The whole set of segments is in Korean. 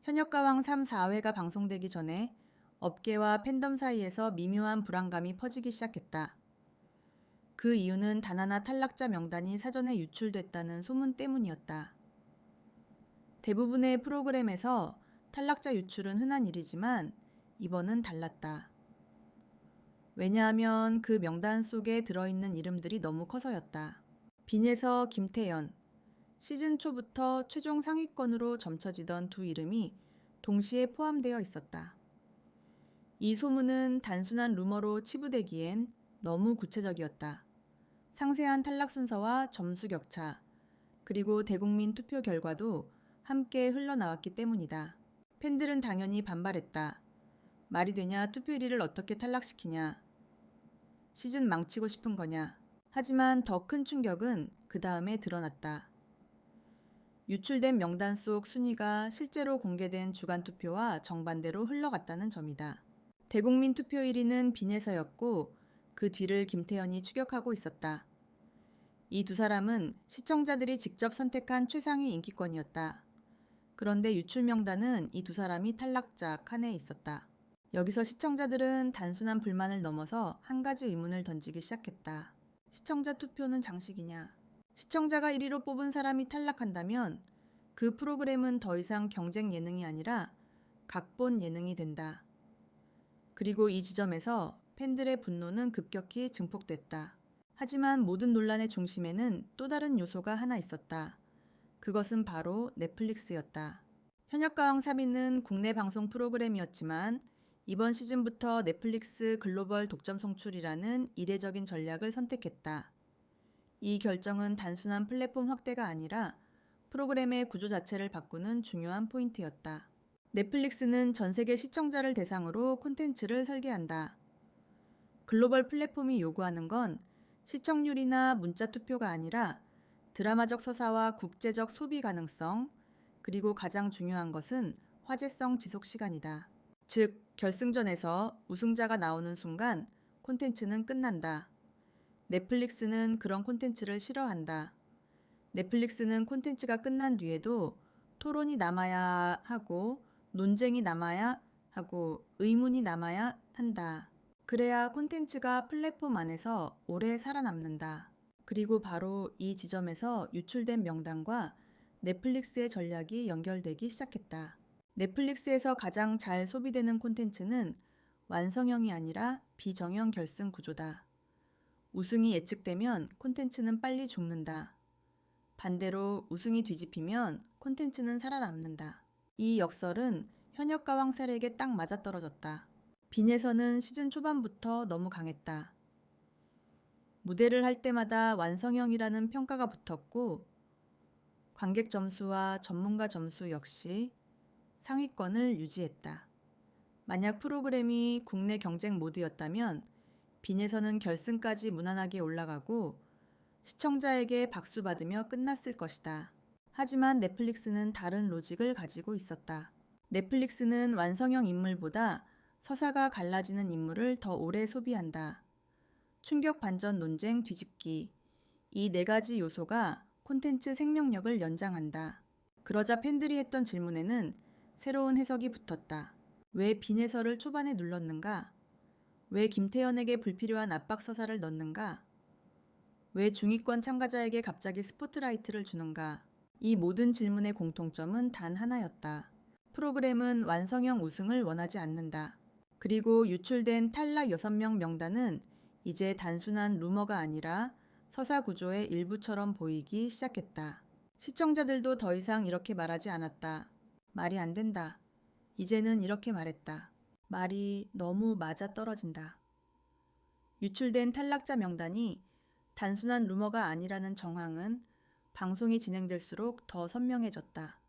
현역가왕 3, 4회가 방송되기 전에 업계와 팬덤 사이에서 미묘한 불안감이 퍼지기 시작했다. 그 이유는 단 하나 탈락자 명단이 사전에 유출됐다는 소문 때문이었다. 대부분의 프로그램에서 탈락자 유출은 흔한 일이지만 이번은 달랐다. 왜냐하면 그 명단 속에 들어있는 이름들이 너무 커서였다. 빈에서 김태연, 시즌 초부터 최종 상위권으로 점쳐지던 두 이름이 동시에 포함되어 있었다. 이 소문은 단순한 루머로 치부되기엔 너무 구체적이었다. 상세한 탈락 순서와 점수 격차, 그리고 대국민 투표 결과도 함께 흘러나왔기 때문이다. 팬들은 당연히 반발했다. 말이 되냐, 투표 1위를 어떻게 탈락시키냐. 시즌 망치고 싶은 거냐. 하지만 더 큰 충격은 그 다음에 드러났다. 유출된 명단 속 순위가 실제로 공개된 주간 투표와 정반대로 흘러갔다는 점이다. 대국민 투표 1위는 빈에서였고 그 뒤를 김태현이 추격하고 있었다. 이 두 사람은 시청자들이 직접 선택한 최상위 인기권이었다. 그런데 유출 명단은 이 두 사람이 탈락자 칸에 있었다. 여기서 시청자들은 단순한 불만을 넘어서 한 가지 의문을 던지기 시작했다. 시청자 투표는 장식이냐? 시청자가 1위로 뽑은 사람이 탈락한다면 그 프로그램은 더 이상 경쟁 예능이 아니라 각본 예능이 된다. 그리고 이 지점에서 팬들의 분노는 급격히 증폭됐다. 하지만 모든 논란의 중심에는 또 다른 요소가 하나 있었다. 그것은 바로 넷플릭스였다. 현역가왕 3위는 국내 방송 프로그램이었지만 이번 시즌부터 넷플릭스 글로벌 독점 송출이라는 이례적인 전략을 선택했다. 이 결정은 단순한 플랫폼 확대가 아니라 프로그램의 구조 자체를 바꾸는 중요한 포인트였다. 넷플릭스는 전 세계 시청자를 대상으로 콘텐츠를 설계한다. 글로벌 플랫폼이 요구하는 건 시청률이나 문자 투표가 아니라 드라마적 서사와 국제적 소비 가능성, 그리고 가장 중요한 것은 화제성 지속 시간이다. 즉, 결승전에서 우승자가 나오는 순간 콘텐츠는 끝난다. 넷플릭스는 그런 콘텐츠를 싫어한다. 넷플릭스는 콘텐츠가 끝난 뒤에도 토론이 남아야 하고 논쟁이 남아야 하고 의문이 남아야 한다. 그래야 콘텐츠가 플랫폼 안에서 오래 살아남는다. 그리고 바로 이 지점에서 유출된 명단과 넷플릭스의 전략이 연결되기 시작했다. 넷플릭스에서 가장 잘 소비되는 콘텐츠는 완성형이 아니라 비정형 결승 구조다. 우승이 예측되면 콘텐츠는 빨리 죽는다. 반대로 우승이 뒤집히면 콘텐츠는 살아남는다. 이 역설은 현역가왕 세력에 딱 맞아떨어졌다. 빈에서는 시즌 초반부터 너무 강했다. 무대를 할 때마다 완성형이라는 평가가 붙었고 관객 점수와 전문가 점수 역시 상위권을 유지했다. 만약 프로그램이 국내 경쟁 모드였다면 빈에서는 결승까지 무난하게 올라가고 시청자에게 박수 받으며 끝났을 것이다. 하지만 넷플릭스는 다른 로직을 가지고 있었다. 넷플릭스는 완성형 인물보다 서사가 갈라지는 인물을 더 오래 소비한다. 충격 반전 논쟁 뒤집기. 이 네 가지 요소가 콘텐츠 생명력을 연장한다. 그러자 팬들이 했던 질문에는 새로운 해석이 붙었다. 왜 빈해설을 초반에 눌렀는가? 왜 김태현에게 불필요한 압박 서사를 넣는가? 왜 중위권 참가자에게 갑자기 스포트라이트를 주는가? 이 모든 질문의 공통점은 단 하나였다. 프로그램은 완성형 우승을 원하지 않는다. 그리고 유출된 탈락 6명 명단은 이제 단순한 루머가 아니라 서사 구조의 일부처럼 보이기 시작했다. 시청자들도 더 이상 이렇게 말하지 않았다. 말이 안 된다. 이제는 이렇게 말했다. 말이 너무 맞아떨어진다. 유출된 탈락자 명단이 단순한 루머가 아니라는 정황은 방송이 진행될수록 더 선명해졌다.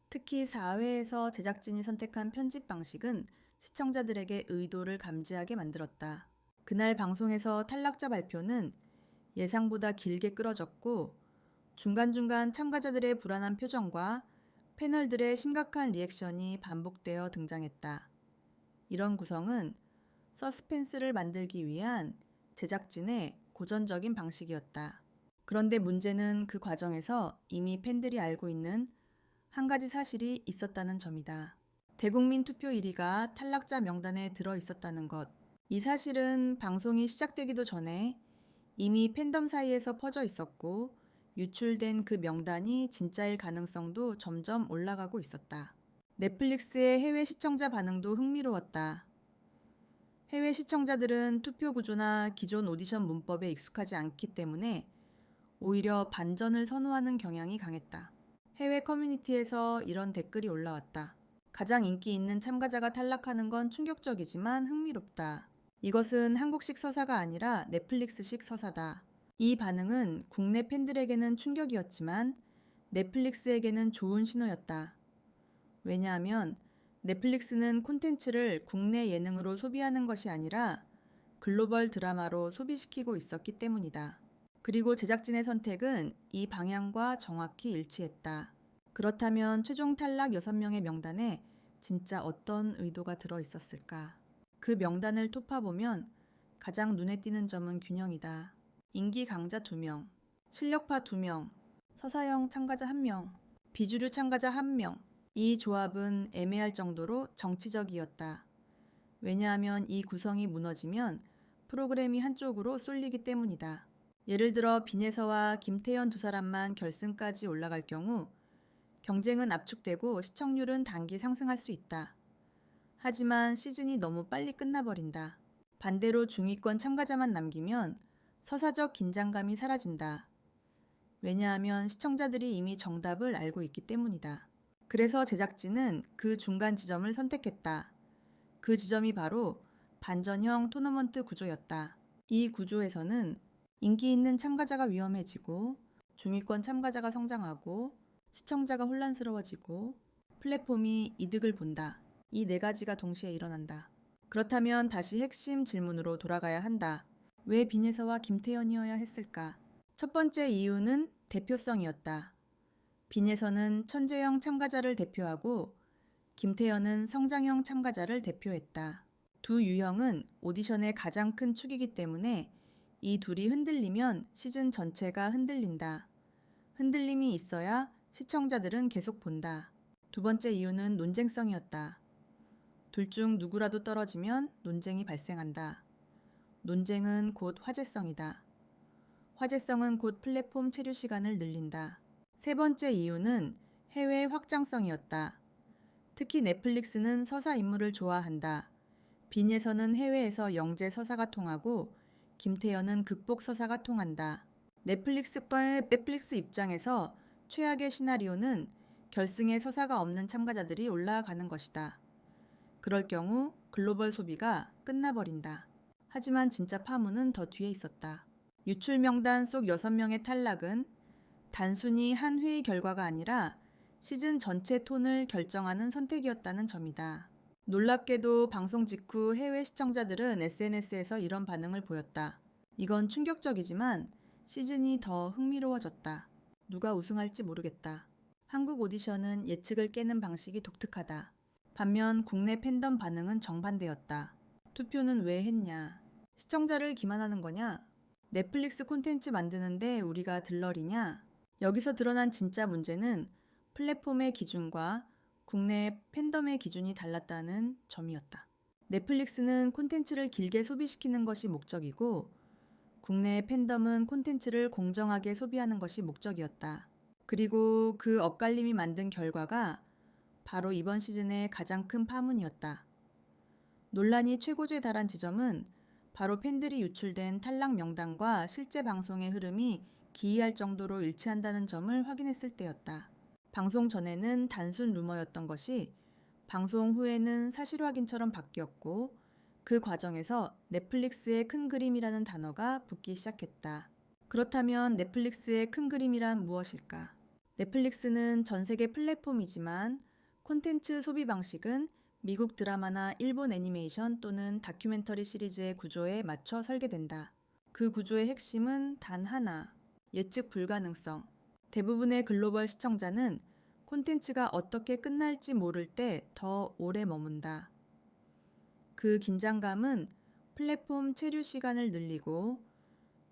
특히 4회에서 제작진이 선택한 편집 방식은 시청자들에게 의도를 감지하게 만들었다. 그날 방송에서 탈락자 발표는 예상보다 길게 끌어졌고 중간중간 참가자들의 불안한 표정과 패널들의 심각한 리액션이 반복되어 등장했다. 이런 구성은 서스펜스를 만들기 위한 제작진의 고전적인 방식이었다. 그런데 문제는 그 과정에서 이미 팬들이 알고 있는 한 가지 사실이 있었다는 점이다. 대국민 투표 1위가 탈락자 명단에 들어 있었다는 것. 이 사실은 방송이 시작되기도 전에 이미 팬덤 사이에서 퍼져 있었고 유출된 그 명단이 진짜일 가능성도 점점 올라가고 있었다. 넷플릭스의 해외 시청자 반응도 흥미로웠다. 해외 시청자들은 투표 구조나 기존 오디션 문법에 익숙하지 않기 때문에 오히려 반전을 선호하는 경향이 강했다. 해외 커뮤니티에서 이런 댓글이 올라왔다. 가장 인기 있는 참가자가 탈락하는 건 충격적이지만 흥미롭다. 이것은 한국식 서사가 아니라 넷플릭스식 서사다. 이 반응은 국내 팬들에게는 충격이었지만 넷플릭스에게는 좋은 신호였다. 왜냐하면 넷플릭스는 콘텐츠를 국내 예능으로 소비하는 것이 아니라 글로벌 드라마로 소비시키고 있었기 때문이다. 그리고 제작진의 선택은 이 방향과 정확히 일치했다. 그렇다면 최종 탈락 6명의 명단에 진짜 어떤 의도가 들어 있었을까? 그 명단을 톱파보면 가장 눈에 띄는 점은 균형이다. 인기 강자 2명, 실력파 2명, 서사형 참가자 1명, 비주류 참가자 1명. 이 조합은 애매할 정도로 정치적이었다. 왜냐하면 이 구성이 무너지면 프로그램이 한쪽으로 쏠리기 때문이다. 예를 들어 빈에서와 김태현 두 사람만 결승까지 올라갈 경우 경쟁은 압축되고 시청률은 단기 상승할 수 있다. 하지만 시즌이 너무 빨리 끝나버린다. 반대로 중위권 참가자만 남기면 서사적 긴장감이 사라진다. 왜냐하면 시청자들이 이미 정답을 알고 있기 때문이다. 그래서 제작진은 그 중간 지점을 선택했다. 그 지점이 바로 반전형 토너먼트 구조였다. 이 구조에서는 인기 있는 참가자가 위험해지고 중위권 참가자가 성장하고 시청자가 혼란스러워지고 플랫폼이 이득을 본다. 이 네 가지가 동시에 일어난다. 그렇다면 다시 핵심 질문으로 돌아가야 한다. 왜 빈에서와 김태현이어야 했을까? 첫 번째 이유는 대표성이었다. 빈에서는 천재형 참가자를 대표하고 김태현은 성장형 참가자를 대표했다. 두 유형은 오디션의 가장 큰 축이기 때문에 이 둘이 흔들리면 시즌 전체가 흔들린다. 흔들림이 있어야 시청자들은 계속 본다. 두 번째 이유는 논쟁성이었다. 둘 중 누구라도 떨어지면 논쟁이 발생한다. 논쟁은 곧 화제성이다. 화제성은 곧 플랫폼 체류 시간을 늘린다. 세 번째 이유는 해외 확장성이었다. 특히 넷플릭스는 서사 인물을 좋아한다. 빈에서는 해외에서 영재 서사가 통하고 김태현은 극복 서사가 통한다. 넷플릭스 입장에서 최악의 시나리오는 결승에 서사가 없는 참가자들이 올라가는 것이다. 그럴 경우 글로벌 소비가 끝나버린다. 하지만 진짜 파문은 더 뒤에 있었다. 유출 명단 속 6명의 탈락은 단순히 한 회의 결과가 아니라 시즌 전체 톤을 결정하는 선택이었다는 점이다. 놀랍게도 방송 직후 해외 시청자들은 SNS에서 이런 반응을 보였다. 이건 충격적이지만 시즌이 더 흥미로워졌다. 누가 우승할지 모르겠다. 한국 오디션은 예측을 깨는 방식이 독특하다. 반면 국내 팬덤 반응은 정반대였다. 투표는 왜 했냐? 시청자를 기만하는 거냐? 넷플릭스 콘텐츠 만드는데 우리가 들러리냐? 여기서 드러난 진짜 문제는 플랫폼의 기준과 국내 팬덤의 기준이 달랐다는 점이었다. 넷플릭스는 콘텐츠를 길게 소비시키는 것이 목적이고 국내 팬덤은 콘텐츠를 공정하게 소비하는 것이 목적이었다. 그리고 그 엇갈림이 만든 결과가 바로 이번 시즌의 가장 큰 파문이었다. 논란이 최고조에 달한 지점은 바로 팬들이 유출된 탈락 명단과 실제 방송의 흐름이 기이할 정도로 일치한다는 점을 확인했을 때였다. 방송 전에는 단순 루머였던 것이 방송 후에는 사실 확인처럼 바뀌었고 그 과정에서 넷플릭스의 큰 그림이라는 단어가 붙기 시작했다. 그렇다면 넷플릭스의 큰 그림이란 무엇일까? 넷플릭스는 전 세계 플랫폼이지만 콘텐츠 소비 방식은 미국 드라마나 일본 애니메이션 또는 다큐멘터리 시리즈의 구조에 맞춰 설계된다. 그 구조의 핵심은 단 하나, 예측 불가능성. 대부분의 글로벌 시청자는 콘텐츠가 어떻게 끝날지 모를 때 더 오래 머문다. 그 긴장감은 플랫폼 체류 시간을 늘리고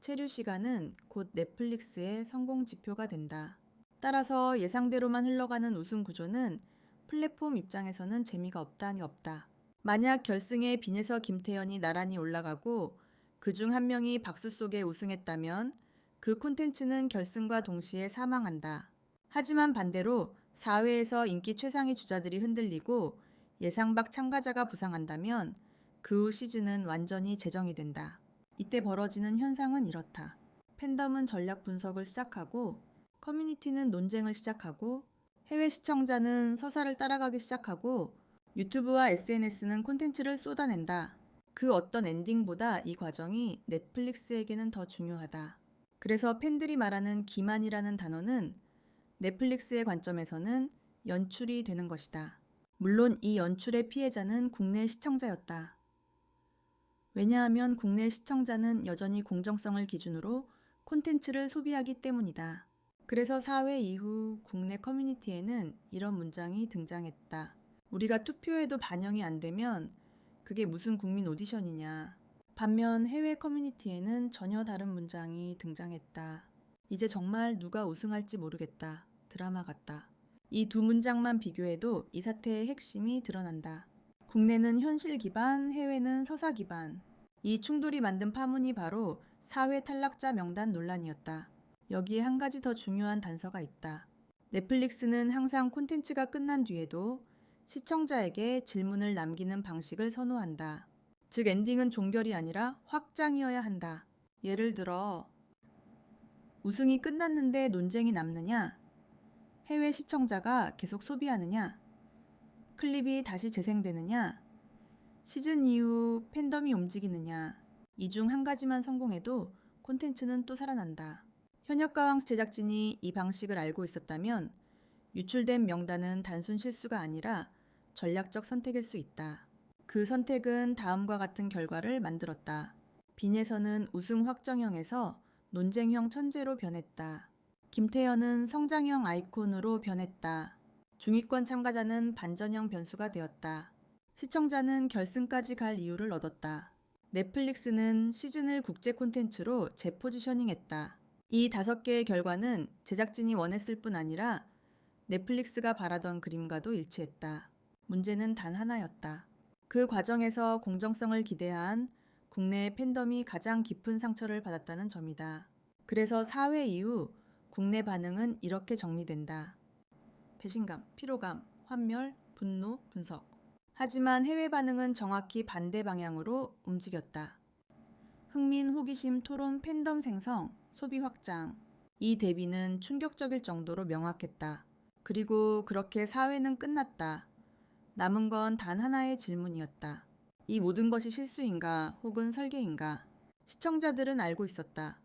체류 시간은 곧 넷플릭스의 성공 지표가 된다. 따라서 예상대로만 흘러가는 우승 구조는 플랫폼 입장에서는 재미가 없다니 없다. 만약 결승에 빈에서 김태현이 나란히 올라가고 그중 한 명이 박수 속에 우승했다면 그 콘텐츠는 결승과 동시에 사망한다. 하지만 반대로 4회에서 인기 최상위 주자들이 흔들리고 예상 밖 참가자가 부상한다면 그 후 시즌은 완전히 재정이 된다. 이때 벌어지는 현상은 이렇다. 팬덤은 전략 분석을 시작하고 커뮤니티는 논쟁을 시작하고 해외 시청자는 서사를 따라가기 시작하고 유튜브와 SNS는 콘텐츠를 쏟아낸다. 그 어떤 엔딩보다 이 과정이 넷플릭스에게는 더 중요하다. 그래서 팬들이 말하는 기만이라는 단어는 넷플릭스의 관점에서는 연출이 되는 것이다. 물론 이 연출의 피해자는 국내 시청자였다. 왜냐하면 국내 시청자는 여전히 공정성을 기준으로 콘텐츠를 소비하기 때문이다. 그래서 4회 이후 국내 커뮤니티에는 이런 문장이 등장했다. 우리가 투표에도 반영이 안 되면 그게 무슨 국민 오디션이냐. 반면 해외 커뮤니티에는 전혀 다른 문장이 등장했다. 이제 정말 누가 우승할지 모르겠다. 드라마 같다. 이 두 문장만 비교해도 이 사태의 핵심이 드러난다. 국내는 현실 기반, 해외는 서사 기반. 이 충돌이 만든 파문이 바로 4회 탈락자 명단 논란이었다. 여기에 한 가지 더 중요한 단서가 있다. 넷플릭스는 항상 콘텐츠가 끝난 뒤에도 시청자에게 질문을 남기는 방식을 선호한다. 즉 엔딩은 종결이 아니라 확장이어야 한다. 예를 들어 우승이 끝났는데 논쟁이 남느냐? 해외 시청자가 계속 소비하느냐? 클립이 다시 재생되느냐? 시즌 이후 팬덤이 움직이느냐? 이 중 한 가지만 성공해도 콘텐츠는 또 살아난다. 현역가왕 제작진이 이 방식을 알고 있었다면 유출된 명단은 단순 실수가 아니라 전략적 선택일 수 있다. 그 선택은 다음과 같은 결과를 만들었다. 빈에서는 우승 확정형에서 논쟁형 천재로 변했다. 김태현은 성장형 아이콘으로 변했다. 중위권 참가자는 반전형 변수가 되었다. 시청자는 결승까지 갈 이유를 얻었다. 넷플릭스는 시즌을 국제 콘텐츠로 재포지셔닝했다. 이 5개의 결과는 제작진이 원했을 뿐 아니라 넷플릭스가 바라던 그림과도 일치했다. 문제는 단 하나였다. 그 과정에서 공정성을 기대한 국내의 팬덤이 가장 깊은 상처를 받았다는 점이다. 그래서 4회 이후 국내 반응은 이렇게 정리된다. 배신감, 피로감, 환멸, 분노, 분석. 하지만 해외 반응은 정확히 반대 방향으로 움직였다. 흥민, 호기심, 토론, 팬덤 생성, 소비 확장. 이 대비는 충격적일 정도로 명확했다. 그리고 그렇게 4회는 끝났다. 남은 건 단 하나의 질문이었다. 이 모든 것이 실수인가 혹은 설계인가? 시청자들은 알고 있었다.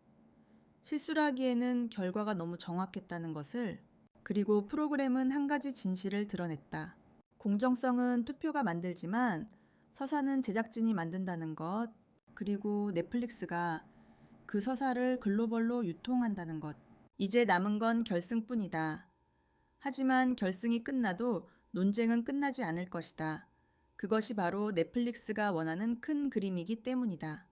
실수라기에는 결과가 너무 정확했다는 것을. 그리고 프로그램은 한 가지 진실을 드러냈다. 공정성은 투표가 만들지만 서사는 제작진이 만든다는 것. 그리고 넷플릭스가 그 서사를 글로벌로 유통한다는 것. 이제 남은 건 결승뿐이다. 하지만 결승이 끝나도 논쟁은 끝나지 않을 것이다. 그것이 바로 넷플릭스가 원하는 큰 그림이기 때문이다.